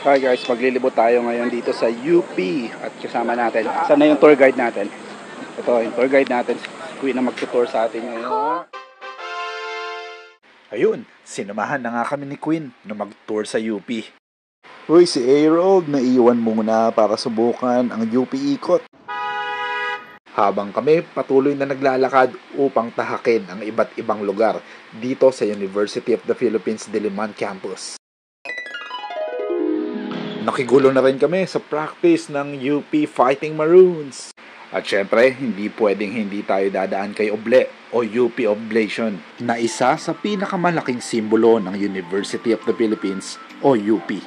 Hi guys, maglilibot tayo ngayon dito sa UP at kasama natin. Saan na yung tour guide natin? Ito, yung tour guide natin. Kuya na magtutour sa atin ngayon. Ayun, sinamahan na nga kami ni Queen na mag-tour sa UP. Uy, si Harold, naiiwan muna para subukan ang UP ikot. Habang kami patuloy na naglalakad upang tahakin ang iba't ibang lugar dito sa University of the Philippines Diliman Campus. Nakigulo na rin kami sa practice ng UP Fighting Maroons. At syempre, hindi pwedeng hindi tayo dadaan kay Oble o UP Oblation na isa sa pinakamalaking simbolo ng University of the Philippines o UP.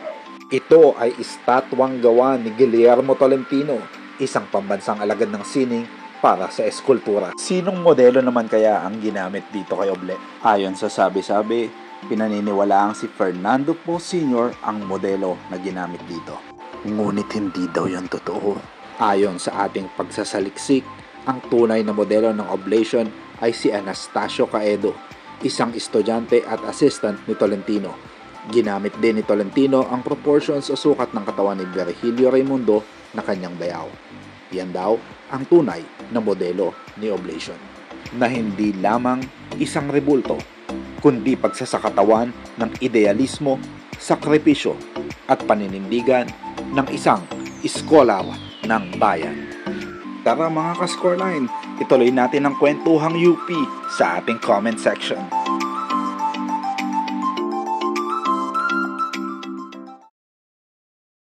Ito ay estatwang gawa ni Guillermo Tolentino, isang pambansang alagad ng sining para sa eskultura. Sinong modelo naman kaya ang ginamit dito kay Oble? Ayon sa sabi-sabi, pinaniniwalaang si Fernando Po Sr. ang modelo na ginamit dito. Ngunit hindi daw yan totoo. Ayon sa ating pagsasaliksik, ang tunay na modelo ng oblation ay si Anastasio Caedo, isang estudyante at assistant ni Tolentino. Ginamit din ni Tolentino ang proportions o sukat ng katawan ni Virgilio Raimundo na kanyang bayaw. Yan daw ang tunay na modelo ni oblation, na hindi lamang isang rebulto, kundi pagsasakatawan ng idealismo, sakripisyo at paninindigan ng isang iskolar ng bayan. Tara mga ka-Scoreline, ituloy natin ang kwentuhang UP sa ating comment section.